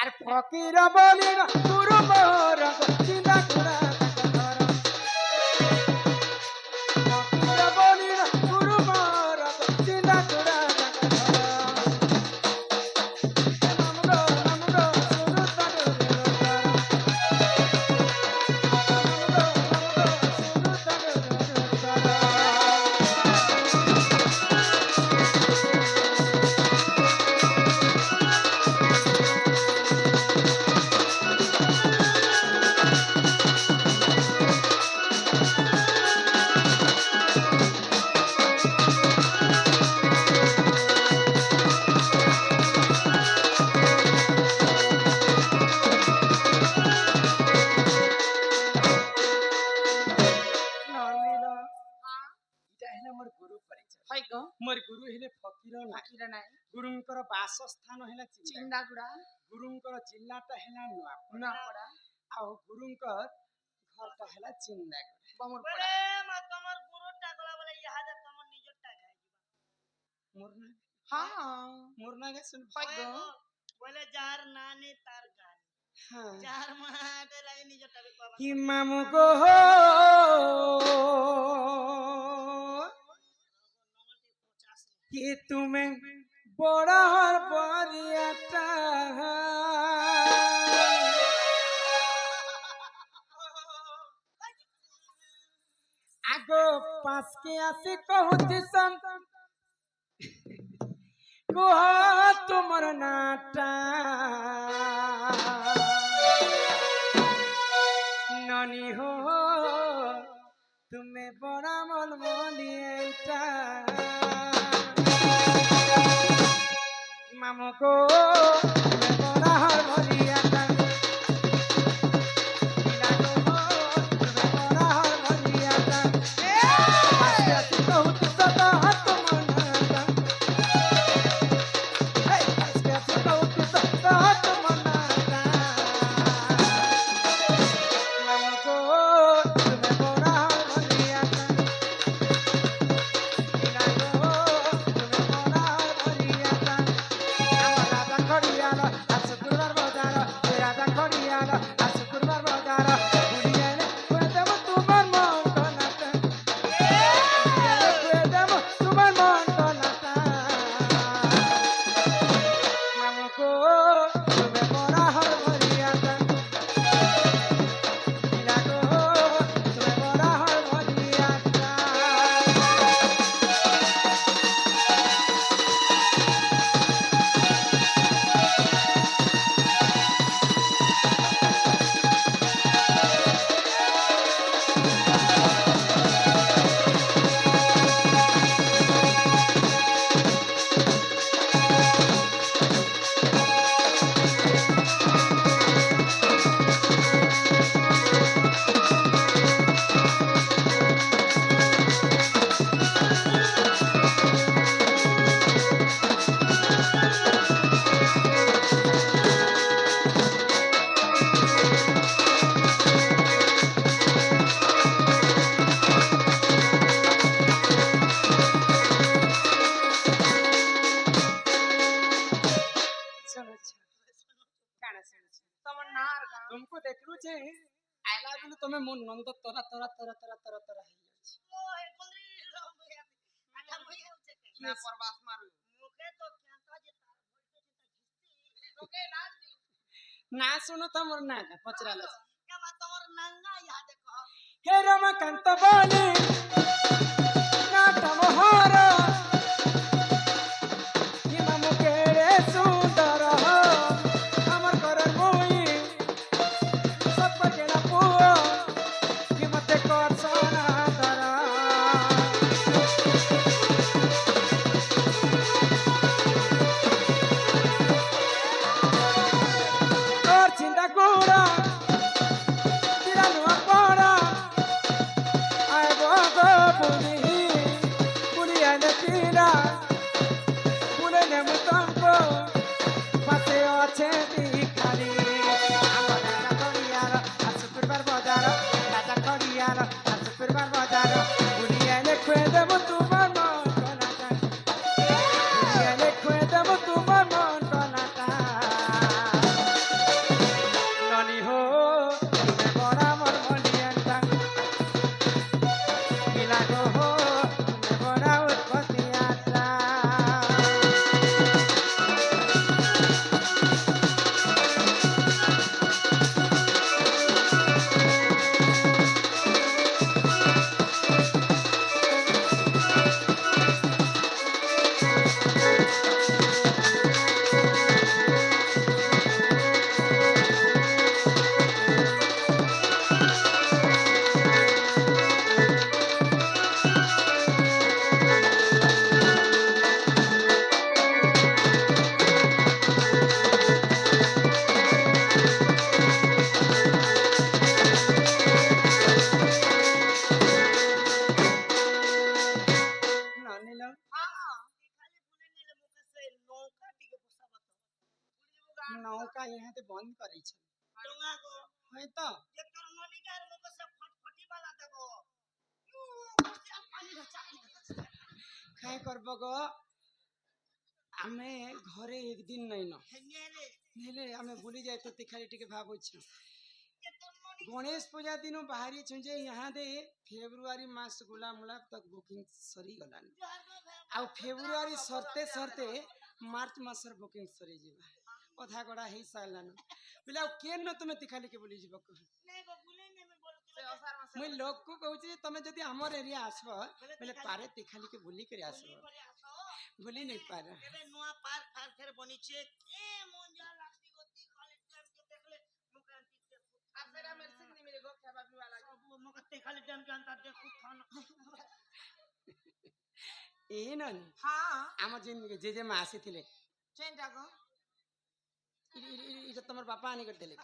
আর ফকির বলি না গুরু মোর চিন্তা করা ফকির বলি না গুরু মোর চিন্তা করা मोर गुरु हेले फकीर ना गुरुंकर बासस्थान हेला चिंदागुड़ा गुरुंकर जिल्लाटा हेला नुआपड़ा आ गुरुंकर घरटा हेला चिंदागुड़ा बोले म तमर गुरुटा गला बोले यहा दे तमर निजटा गाय मोरना हां मोरना के सुन फगो बोले जार नाने तार गाने हां जार माटे लागे निजटा बे बाबा कि मामू गो कि तुम्हें बड़ा हर बरियाटा आगो पास के आसे कहती सन कुह तुमर नाटा ननी हो तुम्हें बड़ा मन मोलिएटा मामू को तुम्हें बड़ा हर बरियाटा तुमको देखलु जे आइला बिनु तमे मन नंद तोरा तोरा तोरा तोरा तोरा तोरा हे जाछ ओए कुंदरी रंग या आटा मई होचे ना परवास मारू मुके तो क्यांता जे तार बोलते घिस्ती तोके ना सुनो तमर ना पचराला क्या मा तमर नंगा याद कह हे रमकांत बानी नाटम हारा Go, go. খুয়ে দেব তোমার মন কলাটা বিরিয়ানি খুয়ে দেব তোমার মন কলাটা ননি হো তুমি বড় আমার মলিয়ানটা কিলা গো হো তুমি বড় উৎপত্তিয়াটা ନନିଲ ଖାଲି ବୁଲି ନେଲେ ମୁକେ ସେ ନୌକା ଟିକେ ବସାବ ତ ବୁଲିବୁ ଗାଁ ନୌକା ଇହାতে বন্ধ করেছে ଡଙ୍ଗା ଗো হয়তো ଯେ ତୋର ନନିକାର ମୁକେ ସେ ଫଟଫଟି ବାଲା ଦେବ ପାଣିର ଚାଲି খাই করব গো ଆମେ ଘରେ একদিন ନାଇନ ହେଙ୍ଗେରେ ହେଲେ ଆମେ ବୁଲି ଯାଇ ତ ଖାଲି ଟିକେ ଭାବୁଛୁ ଯେ ତୋର ନନି ଗଣେଶ ପୂଜା ଦିନ ବାହାରିଛୁ ଯେ ଇହାଦେ ଫେବୃଆରୀ ମାସ ଗୁଲା ମୁଲା ତକ ବୁକିଂ ସରିଗଲାଣି ଆଉ ଫେବୃଆରୀ ସରିତେ ସରିତେ ମାର୍ଚ୍ଚ ମାସର ବୁକିଂ ସରିଯିବା ଅଧା ଗଡ଼ା ହେଇ ସାରିଲାନ ବୋଲେ ଆଉ କେନ ତୁମେ ତିଖାଲିକେ ବୁଲିଯିବ କହ ନାଇଁ ଗো ବୁଲେଇ ନେମି ବୋଲୁଥିଲି ମୁଇଁ ଲୋକକୁ କହୁଛି ଯେ ତମେ ଯଦି ଆମର ଏରିଆ ଆସିବ ବୋଲେ ପାରେ ତିଖାଲିକେ ବୁଲିକରି ଆସିବ ପରେ ଆସ ବୁଲି ନେଇ ପାରେ ଏବେ ନୂଆ ପାର୍କ ଫାର୍କ ଫେର ବନିଛେ ଏ ମଞ୍ଜା ଲାଗ୍ସି ଗତି ଖାଲି ଟାଇମ୍ କେ ଦେଖଲେ ମୁକେ ଆଣ୍ଟି ଦେଖୁ আর সেটা মেডিসিন নি মিলে গো খাবা পিবা লাগি সব মুকে তে খালি টাইম কে আন্তা দেখু থান ଏ ନନି হ্যাঁ ଆମ ଯେନ୍ ଜେଜେମା ଆସିଥିଲେ চেনটা গো ଏଇଟା ତମର ବାପା ଆଣିକରି ଦେଲେ